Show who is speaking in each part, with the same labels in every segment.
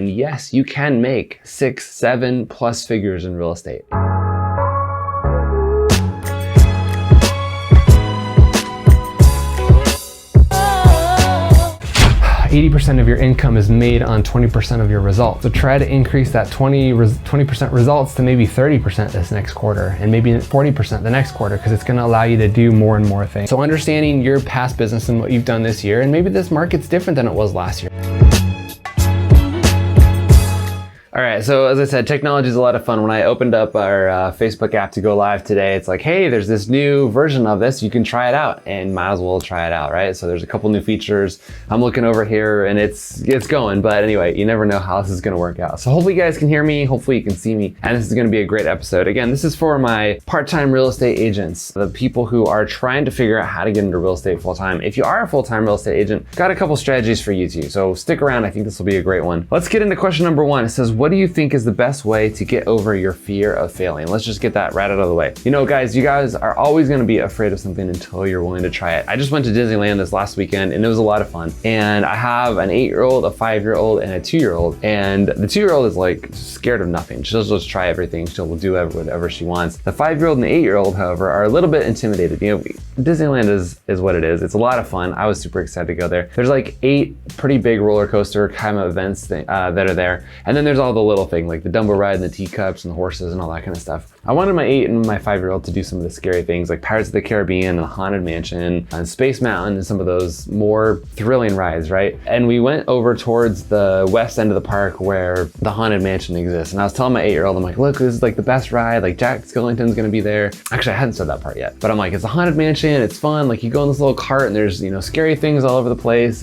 Speaker 1: And yes, you can make 6, 7 plus figures in real estate. 80% of your income is made on 20% of your results. So try to increase that 20% results to maybe 30% this next quarter, and maybe 40% the next quarter, because it's gonna allow you to do more and more things. So understanding your past business and what you've done this year, and maybe this market's different than it was last year. All right, so as I said, technology is a lot of fun. When I opened up our Facebook app to go live today, it's like, hey, there's this new version of this. You can try it out, and might as well try it out, right? So there's a couple new features. I'm looking over here, and it's going. But anyway, you never know how this is going to work out. So hopefully you guys can hear me. Hopefully you can see me. And this is going to be a great episode. Again, this is for my part-time real estate agents, the people who are trying to figure out how to get into real estate full-time. If you are a full-time real estate agent, got a couple strategies for you too. So stick around. I think this will be a great one. Let's get into question number 1. It says, what do you think is the best way to get over your fear of failing? Let's just get that right out of the way. You know, guys, you guys are always going to be afraid of something until you're willing to try it. I just went to Disneyland this last weekend, and it was a lot of fun. And I have an 8-year-old, a 5-year-old, and a 2-year-old. And the 2-year-old is like scared of nothing. She'll just try everything. She'll do whatever she wants. The 5-year-old and the 8-year-old, however, are a little bit intimidated. You know, Disneyland is what it is. It's a lot of fun. I was super excited to go there. There's like 8 pretty big roller coaster kind of events that are there. And then there's all the little things like the Dumbo ride and the teacups and the horses and all that kind of stuff. I wanted my 8 and my 5-year-old to do some of the scary things like Pirates of the Caribbean and the Haunted Mansion and Space Mountain and some of those more thrilling rides, right? And we went over towards the west end of the park where the Haunted Mansion exists. And I was telling my 8-year-old, I'm like, look, this is like the best ride. Like Jack Skellington's gonna be there. Actually, I hadn't said that part yet, but I'm like, it's a Haunted Mansion. It's fun. Like you go in this little cart and there's, you know, scary things all over the place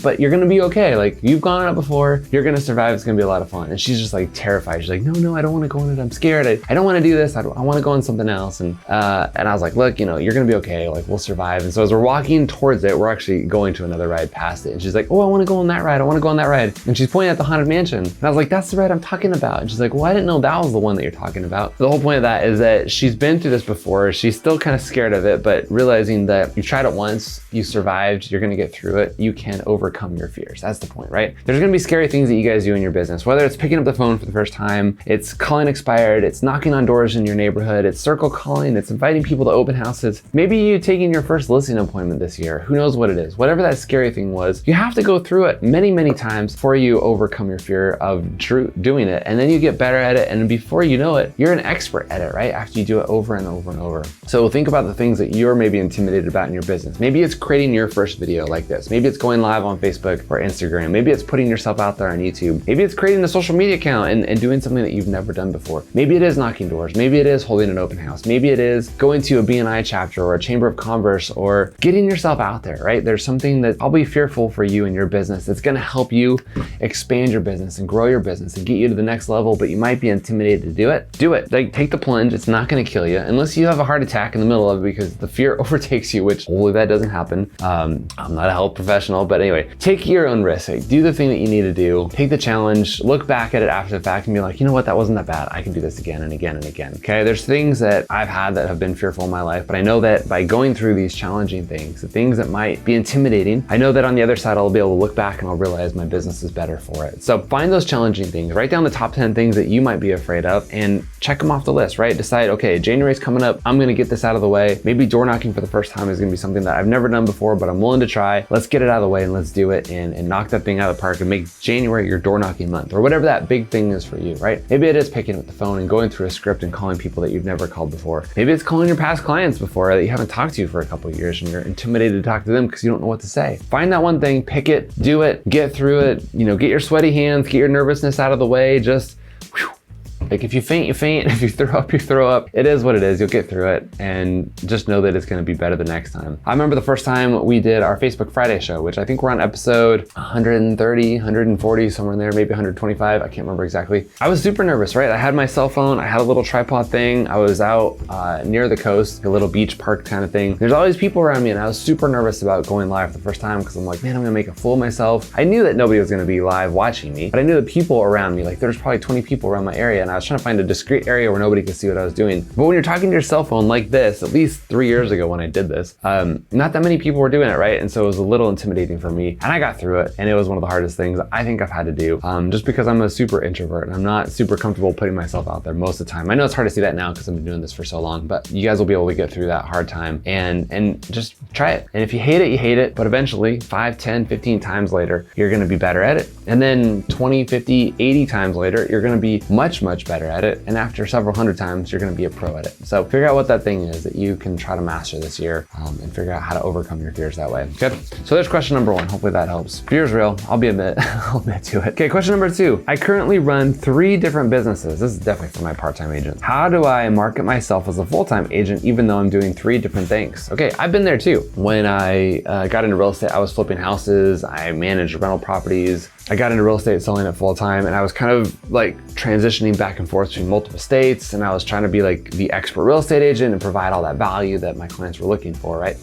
Speaker 1: but you're gonna be okay. Like you've gone on it before. You're gonna survive. It's gonna be a lot of fun. And she's just like terrified. She's like, no, I don't want to go on it. I'm scared. I don't want to do this. I want to go on something else. And I was like, look, you know, you're going to be okay. Like we'll survive. And so as we're walking towards it, we're actually going to another ride past it. And she's like, oh, I want to go on that ride. I want to go on that ride. And she's pointing at the Haunted Mansion. And I was like, that's the ride I'm talking about. And she's like, well, I didn't know that was the one that you're talking about. The whole point of that is that she's been through this before. She's still kind of scared of it, but realizing that you tried it once, you survived, you're going to get through it. You can overcome your fears. That's the point, right? There's going to be scary things that you guys do in your business, whether it's picking up the phone for the first time, it's calling expired, it's knocking on doors in your neighborhood, it's circle calling, it's inviting people to open houses. Maybe you taking your first listing appointment this year. Who knows what it is? Whatever that scary thing was, you have to go through it many, many times before you overcome your fear of doing it. And then you get better at it. And before you know it, you're an expert at it, right? After you do it over and over and over. So think about the things that you're maybe intimidated about in your business. Maybe it's creating your first video like this. Maybe it's going live on Facebook or Instagram. Maybe it's putting yourself out there on YouTube. Maybe it's creating a social media account and doing something that you've never done before. Maybe it is knocking doors. Maybe it is holding an open house. Maybe it is going to a BNI chapter or a chamber of commerce or getting yourself out there, right? There's something that's probably fearful for you in your business that's going to help you expand your business and grow your business and get you to the next level, but you might be intimidated to do it. Do it. Like take the plunge. It's not going to kill you unless you have a heart attack in the middle of it because the fear overtakes you, which hopefully that doesn't happen. I'm not a health professional, but anyway, take your own risk. Like, do the thing that you need to do. Take the challenge, look back at it after the fact and be like, you know what? That wasn't that bad. I can do this again and again and again. Okay. There's things that I've had that have been fearful in my life, but I know that by going through these challenging things, the things that might be intimidating, I know that on the other side, I'll be able to look back and I'll realize my business is better for it. So find those challenging things, write down the top 10 things that you might be afraid of and check them off the list, right? Decide, okay, January's coming up. I'm going to get this out of the way. Maybe door knocking for the first time is going to be something that I've never done before, but I'm willing to try. Let's get it out of the way and let's do it and knock that thing out of the park and make January your door knocking month or whatever that big thing is for you, right? Maybe it is picking up the phone and going through a script and calling people that you've never called before. Maybe it's calling your past clients before that you haven't talked to for a couple of years and you're intimidated to talk to them because you don't know what to say. Find that one thing, pick it, do it, get through it, you know, get your sweaty hands, get your nervousness out of the way, just whew. Like if you faint, you faint. If you throw up, you throw up. It is what it is. You'll get through it and just know that it's going to be better the next time. I remember the first time we did our Facebook Friday show, which I think we're on episode 130, 140, somewhere in there, maybe 125. I can't remember exactly. I was super nervous, right? I had my cell phone. I had a little tripod thing. I was out near the coast, a little beach park kind of thing. There's always people around me and I was super nervous about going live for the first time because I'm like, man, I'm going to make a fool of myself. I knew that nobody was going to be live watching me, but I knew the people around me, like there's probably 20 people around my area and I was was trying to find a discrete area where nobody could see what I was doing. But when you're talking to your cell phone like this, at least 3 years ago when I did this, not that many people were doing it, right? And so it was a little intimidating for me, and I got through it, and it was one of the hardest things I think I've had to do, just because I'm a super introvert and I'm not super comfortable putting myself out there most of the time. I know it's hard to see that now because I've been doing this for so long, but you guys will be able to get through that hard time and just try it. And if you hate it, you hate it, but eventually 5, 10, 15 times later, you're gonna be better at it. And then 20, 50, 80 times later, you're gonna be much, much better at it. And after several hundred times, you're gonna be a pro at it. So figure out what that thing is that you can try to master this year, and figure out how to overcome your fears that way. Good. So there's question number 1. Hopefully that helps. Fear's real. I'll admit to it. Okay, question number 2. I currently run 3 different businesses. This is definitely for my part-time agents. How do I market myself as a full-time agent even though I'm doing 3 different things? Okay, I've been there too. When I got into real estate, I was flipping houses. I managed rental properties. I got into real estate selling it full time, and I was kind of like transitioning back and forth between multiple states, and I was trying to be like the expert real estate agent and provide all that value that my clients were looking for, right?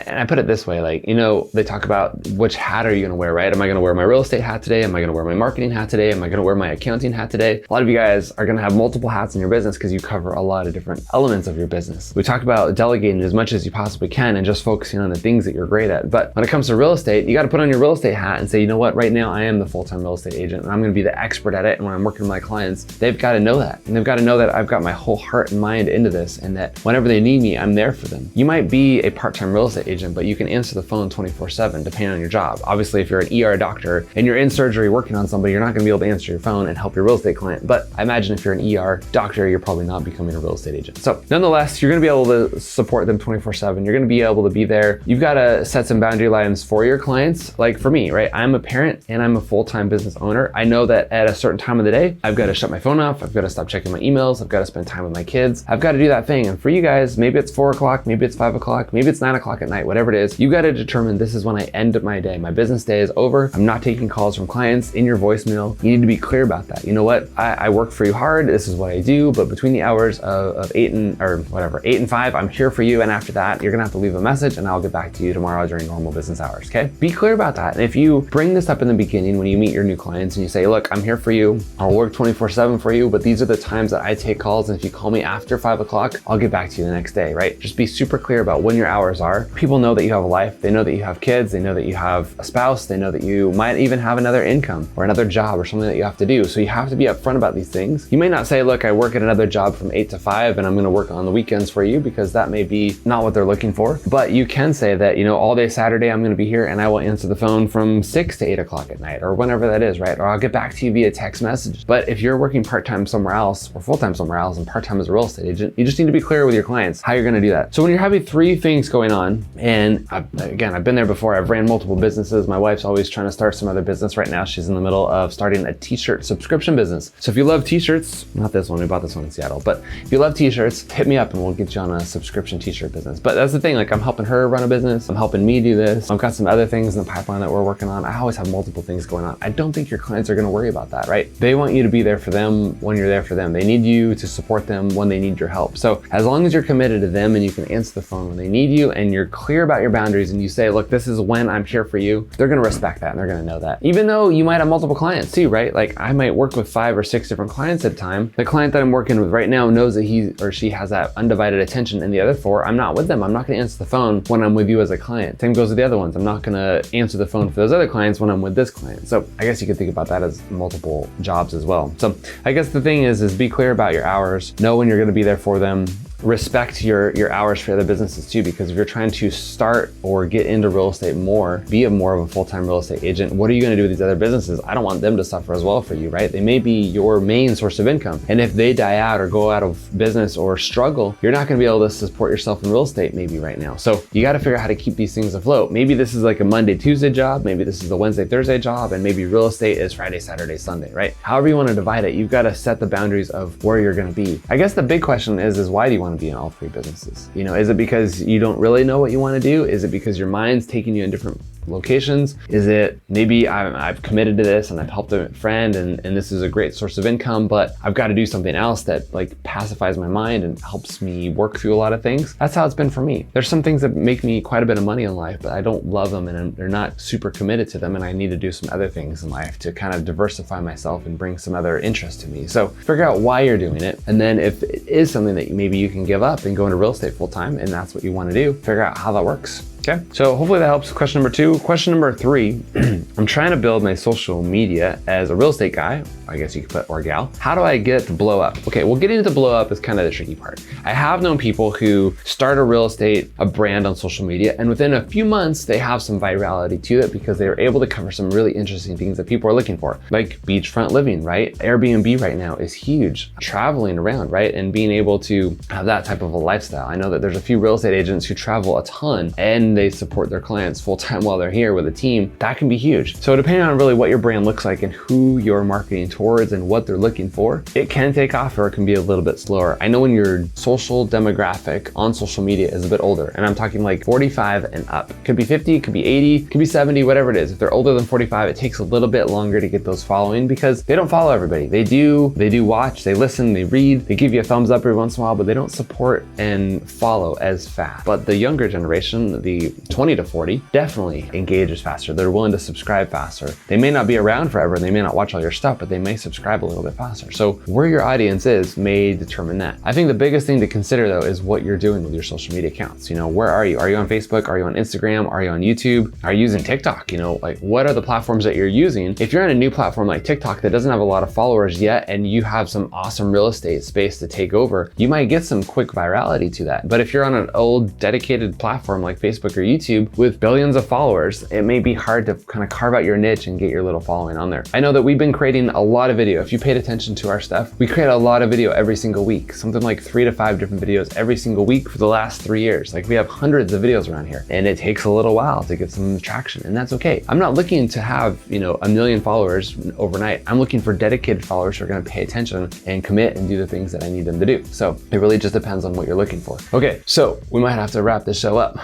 Speaker 1: And I put it this way, like, they talk about which hat are you gonna wear, right? Am I gonna wear my real estate hat today? Am I gonna wear my marketing hat today? Am I gonna wear my accounting hat today? A lot of you guys are gonna have multiple hats in your business because you cover a lot of different elements of your business. We talk about delegating as much as you possibly can and just focusing on the things that you're great at. But when it comes to real estate, you gotta put on your real estate hat and say, you know what, right now I am the full-time real estate agent and I'm gonna be the expert at it. And when I'm working with my clients, they've gotta know that. And they've gotta know that I've got my whole heart and mind into this and that whenever they need me, I'm there for them. You might be a part-time real estate agent, but you can answer the phone 24/7 depending on your job. Obviously, if you're an ER doctor and you're in surgery working on somebody, you're not gonna be able to answer your phone and help your real estate client. But I imagine if you're an ER doctor, you're probably not becoming a real estate agent. So nonetheless, you're gonna be able to support them 24/7. You're gonna be able to be there. You've gotta set some boundary lines for your clients. Like for me, right? I'm a parent and I'm a full-time business owner. I know that at a certain time of the day, I've gotta shut my phone off. I've gotta stop checking my emails. I've gotta spend time with my kids. I've gotta do that thing. And for you guys, maybe it's 4 o'clock, maybe it's 5 o'clock, maybe it's 9 o'clock at night, whatever it is, you gotta determine this is when I end my day. My business day is over. I'm not taking calls from clients in your voicemail. You need to be clear about that. You know what? I work for you hard. This is what I do, but between the hours of 8 and 5, I'm here for you. And after that, you're gonna have to leave a message and I'll get back to you tomorrow during normal business hours, okay? Be clear about that. And if you bring this up in the beginning when you meet your new clients and you say, look, I'm here for you. I'll work 24/7 for you, but these are the times that I take calls. And if you call me after 5 o'clock, I'll get back to you the next day, right? Just be super clear about when your hours are. People know that you have a life. They know that you have kids. They know that you have a spouse. They know that you might even have another income or another job or something that you have to do. So you have to be upfront about these things. You may not say, look, I work at another job from 8 to 5 and I'm gonna work on the weekends for you, because that may be not what they're looking for. But you can say that, all day Saturday I'm gonna be here and I will answer the phone from 6 to 8 o'clock at night or whenever that is, right? Or I'll get back to you via text message. But if you're working part-time somewhere else or full-time somewhere else and part-time as a real estate agent, you just need to be clear with your clients how you're gonna do that. So when you're having 3 things going on, and I've been there before, I've ran multiple businesses. My wife's always trying to start some other business right now. She's in the middle of starting a t-shirt subscription business. So if you love t-shirts, not this one, we bought this one in Seattle, but if you love t-shirts, hit me up and we'll get you on a subscription t-shirt business. But that's the thing, like I'm helping her run a business. I'm helping me do this. I've got some other things in the pipeline that we're working on. I always have multiple things going on. I don't think your clients are gonna worry about that, right? They want you to be there for them when you're there for them. They need you to support them when they need your help. So as long as you're committed to them and you can answer the phone when they need you and you're clear about your boundaries and you say, look, this is when I'm here for you, they're gonna respect that and they're gonna know that. Even though you might have multiple clients too, right? Like I might work with 5 or 6 different clients at a time. The client that I'm working with right now knows that he or she has that undivided attention, and the other 4, I'm not with them. I'm not gonna answer the phone when I'm with you as a client. Same goes with the other ones. I'm not gonna answer the phone for those other clients when I'm with this client. So I guess you could think about that as multiple jobs as well. So I guess the thing is be clear about your hours, know when you're gonna be there for them, respect your hours for other businesses too, because if you're trying to start or get into real estate more, be more of a full-time real estate agent, what are you gonna do with these other businesses? I don't want them to suffer as well for you, right? They may be your main source of income. And if they die out or go out of business or struggle, you're not gonna be able to support yourself in real estate maybe right now. So you gotta figure out how to keep these things afloat. Maybe this is like a Monday, Tuesday job. Maybe this is the Wednesday, Thursday job. And maybe real estate is Friday, Saturday, Sunday, right? However you wanna divide it, you've gotta set the boundaries of where you're gonna be. I guess the big question is why do you wanna be in all 3 businesses? Is it because you don't really know what you wanna do? Is it because your mind's taking you in different locations? Is it maybe I've committed to this and I've helped a friend and this is a great source of income, but I've got to do something else that like pacifies my mind and helps me work through a lot of things? That's how it's been for me. There's some things that make me quite a bit of money in life, but I don't love them and they're not super committed to them, and I need to do some other things in life to kind of diversify myself and bring some other interest to me. So figure out why you're doing it, and then if it is something that maybe you can give up and go into real estate full time and that's what you want to do, figure out how that works. Okay, so hopefully that helps. Question number 2. Question number 3, I'm trying to build my social media as a real estate guy, I guess you could put, or gal. How do I get to blow up? Okay, well, getting to blow up is kind of the tricky part. I have known people who start a brand on social media, and within a few months, they have some virality to it because they were able to cover some really interesting things that people are looking for, like beachfront living, right? Airbnb right now is huge. Traveling around, right? And being able to have that type of a lifestyle. I know that there's a few real estate agents who travel a ton and they support their clients full time while they're here with a team. That can be huge. So depending on really what your brand looks like and who you're marketing towards and what they're looking for, it can take off or it can be a little bit slower. I know when your social demographic on social media is a bit older, and I'm talking like 45 and up. Could be 50, could be 80, could be 70, whatever it is. If they're older than 45, it takes a little bit longer to get those following because they don't follow everybody. They do watch, they listen, they read, they give you a thumbs up every once in a while, but they don't support and follow as fast. But the younger generation, the 20 to 40, definitely engages faster. They're willing to subscribe faster. They may not be around forever, and they may not watch all your stuff, but they may subscribe a little bit faster. So where your audience is may determine that. I think the biggest thing to consider though is what you're doing with your social media accounts. You know, where are you? Are you on Facebook? Are you on Instagram? Are you on YouTube? Are you using TikTok? You know, like what are the platforms that you're using? If you're on a new platform like TikTok that doesn't have a lot of followers yet, and you have some awesome real estate space to take over, you might get some quick virality to that. But if you're on an old dedicated platform like Facebook or YouTube with billions of followers, it may be hard to kind of carve out your niche and get your little following on there. I know that we've been creating a lot of video. If you paid attention to our stuff, we create a lot of video every single week, something like 3 to 5 different videos every single week for the last 3 years. Like we have hundreds of videos around here, and it takes a little while to get some traction, and that's okay. I'm not looking to have, you know, 1 million followers overnight. I'm looking for dedicated followers who are going to pay attention and commit and do the things that I need them to do. So it really just depends on what you're looking for. Okay, so we might have to wrap this show up.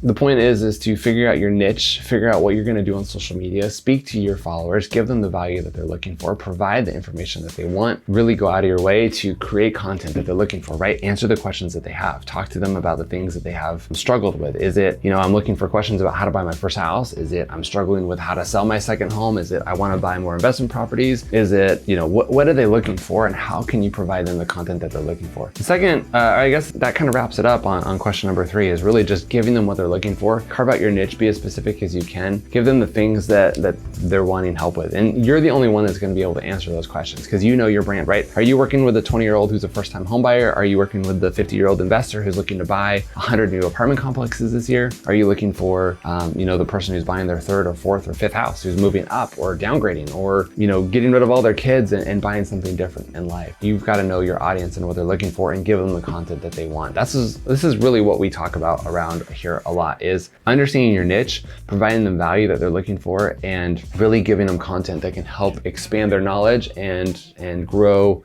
Speaker 1: The point is to figure out your niche, figure out what you're going to do on social media, speak to your followers, give them the value that they're looking for, provide the information that they want, really go out of your way to create content that they're looking for, right? Answer the questions that they have. Talk to them about the things that they have struggled with. Is it, you know, I'm looking for questions about how to buy my first house? Is it, I'm struggling with how to sell my second home? Is it, I want to buy more investment properties? Is it, you know, what are they looking for and how can you provide them the content that they're looking for? The second, I guess that kind of wraps it up on question number 3, is really just giving them what they're looking for. Carve out your niche, be as specific as you can. Give them the things that they're wanting help with. And you're the only one that's going to be able to answer those questions because you know your brand, right? Are you working with a 20-year-old who's a first-time home buyer? Are you working with the 50-year-old investor who's looking to buy 100 new apartment complexes this year? Are you looking for, you know, the person who's buying their 3rd or 4th or 5th house, who's moving up or downgrading, or, you know, getting rid of all their kids and buying something different in life? You've got to know your audience and what they're looking for and give them the content that they want. This is really what we talk about around here a lot, is understanding your niche, providing them value that they're looking for, and really giving them content that can help expand their knowledge and grow,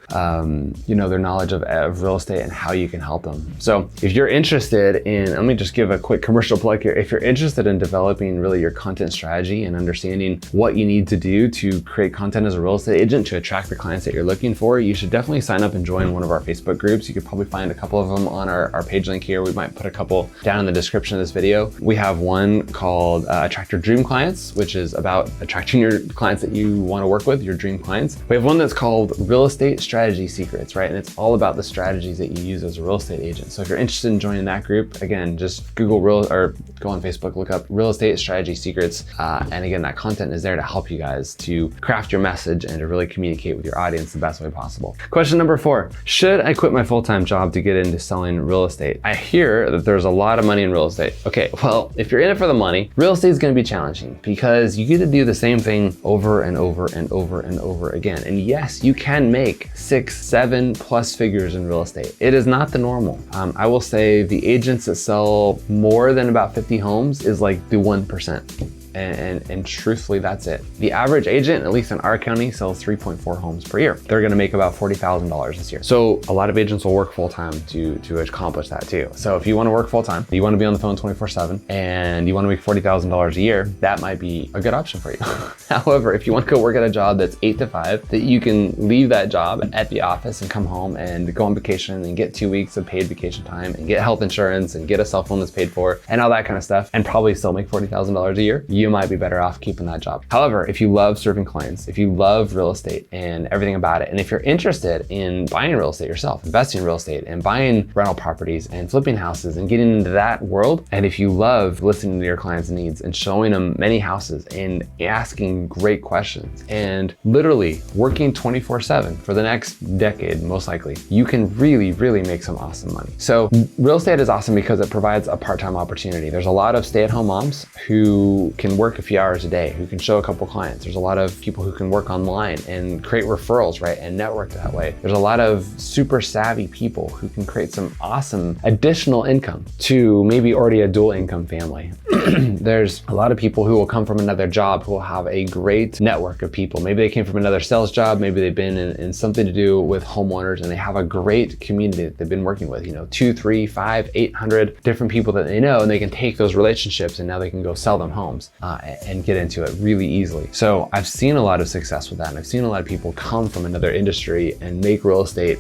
Speaker 1: you know, their knowledge of real estate and how you can help them. So if you're interested in, let me just give a quick commercial plug here. If you're interested in developing really your content strategy and understanding what you need to do to create content as a real estate agent to attract the clients that you're looking for, you should definitely sign up and join one of our Facebook groups. You could probably find a couple of them on our page link here. We might put a couple down in the description of this video. We have one called Attract Your Dream Clients, which is about attracting your clients that you want to work with, your dream clients. We have one that's called Real Estate Strategy Secrets, right? And it's all about the strategies that you use as a real estate agent. So if you're interested in joining that group, again, just Google or go on Facebook, look up Real Estate Strategy Secrets. And again, that content is there to help you guys to craft your message and to really communicate with your audience the best way possible. Question number 4, should I quit my full-time job to get into selling real estate? I hear that there's a lot of money in real estate. Okay, well, if you're in it for the money, real estate is going to be challenging because you get to do the same thing over and over and over and over again. And yes, you can make 6, 7 plus figures in real estate. It is not the normal. I will say the agents that sell more than about 50 homes is like the 1%. And truthfully, that's it. The average agent, at least in our county, sells 3.4 homes per year. They're gonna make about $40,000 this year. So a lot of agents will work full-time to accomplish that too. So if you wanna work full-time, you wanna be on the phone 24/7, and you wanna make $40,000 a year, that might be a good option for you. However, if you wanna go work at a job that's 8 to 5, that you can leave that job at the office and come home and go on vacation and get 2 weeks of paid vacation time and get health insurance and get a cell phone that's paid for and all that kind of stuff, and probably still make $40,000 a year, you might be better off keeping that job. However, if you love serving clients, if you love real estate and everything about it, and if you're interested in buying real estate yourself, investing in real estate and buying rental properties and flipping houses and getting into that world, and if you love listening to your clients' needs and showing them many houses and asking great questions and literally working 24/7 for the next decade, most likely, you can really, really make some awesome money. So real estate is awesome because it provides a part-time opportunity. There's a lot of stay-at-home moms who can work a few hours a day, who can show a couple clients. There's a lot of people who can work online and create referrals, right? And network that way. There's a lot of super savvy people who can create some awesome additional income to maybe already a dual income family. There's a lot of people who will come from another job who will have a great network of people. Maybe they came from another sales job, maybe they've been in something to do with homeowners, and they have a great community that they've been working with, 2, 3, 5, 800 different people that they know, and they can take those relationships and now they can go sell them homes and get into it really easily. So I've seen a lot of success with that, and I've seen a lot of people come from another industry and make real estate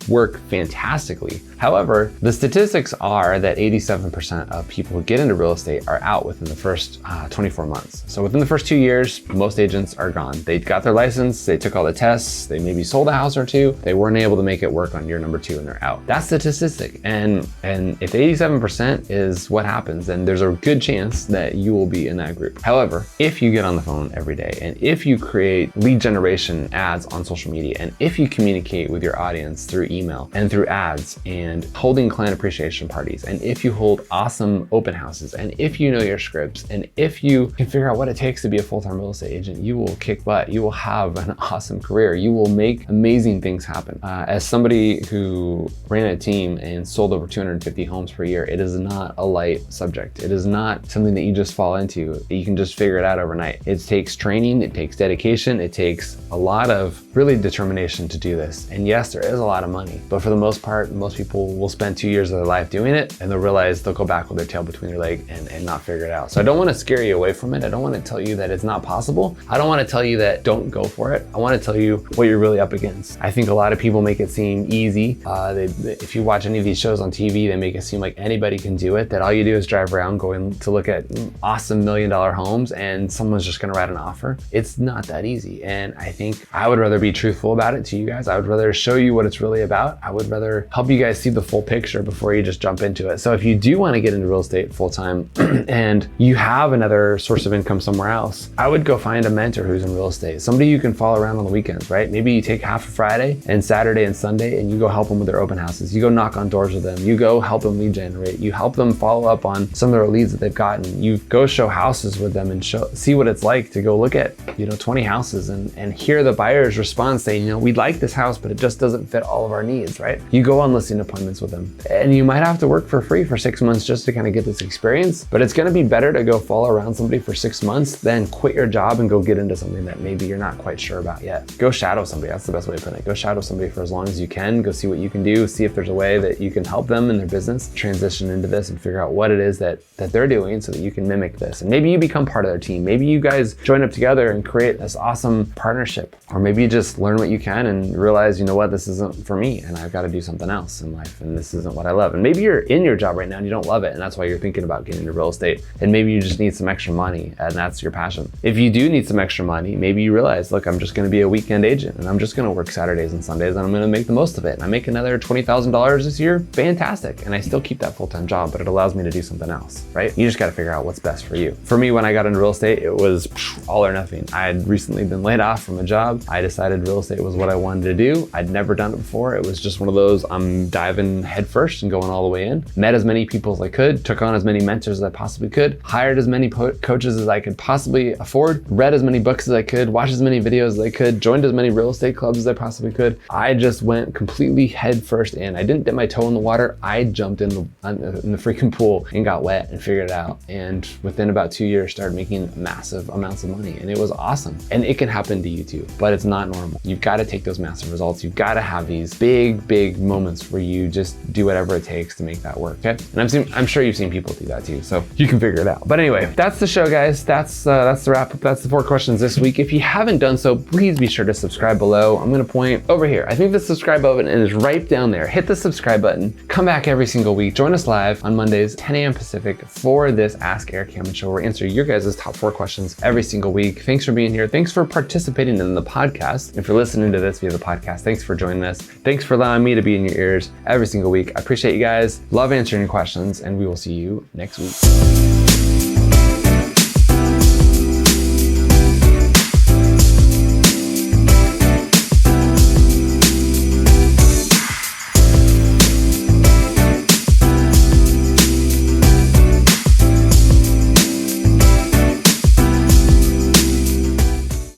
Speaker 1: work fantastically. However, the statistics are that 87% of people who get into real estate are out within the first 24 months. So within the first 2 years, most agents are gone. They got their license, they took all the tests, they maybe sold a house or two, they weren't able to make it work on year number 2 and they're out. That's the statistic. And if 87% is what happens, then there's a good chance that you will be in that group. However, if you get on the phone every day, and if you create lead generation ads on social media, and if you communicate with your audience through email and through ads and holding client appreciation parties, and if you hold awesome open houses, and if you know your scripts, and if you can figure out what it takes to be a full-time real estate agent, you will kick butt. You will have an awesome career. You will make amazing things happen. As somebody who ran a team and sold over 250 homes per year, it is not a light subject. It is not something that you just fall into. You can just figure it out overnight. It takes training, it takes dedication, it takes a lot of really determination to do this. And yes, there is a lot of money, but for the most part, most people will spend 2 years of their life doing it, and they'll realize they'll go back with their tail between their leg and not figure it out. So I don't want to scare you away from it. I don't want to tell you that it's not possible. I don't want to tell you that don't go for it. I want to tell you what you're really up against. I think a lot of people make it seem easy. If you watch any of these shows on TV, they make it seem like anybody can do it, that all you do is drive around going to look at awesome $1 million homes and someone's just going to write an offer. It's not that easy. And I think I would rather be truthful about it to you guys. I would rather show you what it's really about. I would rather help you guys see the full picture before you just jump into it. So if you do want to get into real estate full time and you have another source of income somewhere else, I would go find a mentor who's in real estate, somebody you can follow around on the weekends, right? Maybe you take half of Friday and Saturday and Sunday and you go help them with their open houses. You go knock on doors with them. You go help them lead generate. You help them follow up on some of their leads that they've gotten. You go show houses with them and see what it's like to go look at 20 houses and hear the buyer's response saying, we'd like this house, but it just doesn't fit all of our needs, right? You go on listing appointments with them, and you might have to work for free for 6 months just to kind of get this experience, but it's going to be better to go follow around somebody for 6 months than quit your job and go get into something that maybe you're not quite sure about yet. Go shadow somebody. That's the best way to put it. Go shadow somebody for as long as you can. Go see what you can do. See if there's a way that you can help them in their business transition into this and figure out what it is that they're doing so that you can mimic this. And maybe you become part of their team. Maybe you guys join up together and create this awesome partnership. Or maybe you just learn what you can and realize, this isn't for me and I've got to do something else in life and this isn't what I love. And maybe you're in your job right now and you don't love it and that's why you're thinking about getting into real estate, and maybe you just need some extra money and that's your passion. If you do need some extra money, maybe you realize, look, I'm just going to be a weekend agent and I'm just going to work Saturdays and Sundays and I'm going to make the most of it. And I make another $20,000 this year, fantastic. And I still keep that full-time job, but it allows me to do something else, right? You just got to figure out what's best for you. For me, when I got into real estate, it was all or nothing. I had recently been laid off from a job. I decided real estate was what I wanted to do. I'd never done it before. It was just one of those, I'm diving headfirst and going all the way in. Met as many people as I could, took on as many mentors as I possibly could, hired as many coaches as I could possibly afford, read as many books as I could, watched as many videos as I could, joined as many real estate clubs as I possibly could. I just went completely head first in. I didn't dip my toe in the water. I jumped in the freaking pool and got wet and figured it out. And within about 2 years, started making massive amounts of money. And it was awesome. And it can happen to you too, but it's not normal. You've got to take those massive results. You've got to have these big moments where you just do whatever it takes to make that work, okay? And I'm sure you've seen people do that too, so you can figure it out. But anyway, that's the show, guys. That's the wrap up. That's the 4 questions this week. If you haven't done so, please be sure to subscribe below. I'm gonna point over here. I think the subscribe button is right down there. Hit the subscribe button. Come back every single week. Join us live on Mondays, 10 a.m. Pacific for this Ask Erik Hammond show. We're answering your guys' top 4 questions every single week. Thanks for being here. Thanks for participating in the podcast. If you're listening to this via the podcast, thanks for joining us. Thanks for allowing me to be in your ears every single week. I appreciate you guys. Love answering your questions, and we will see you next week.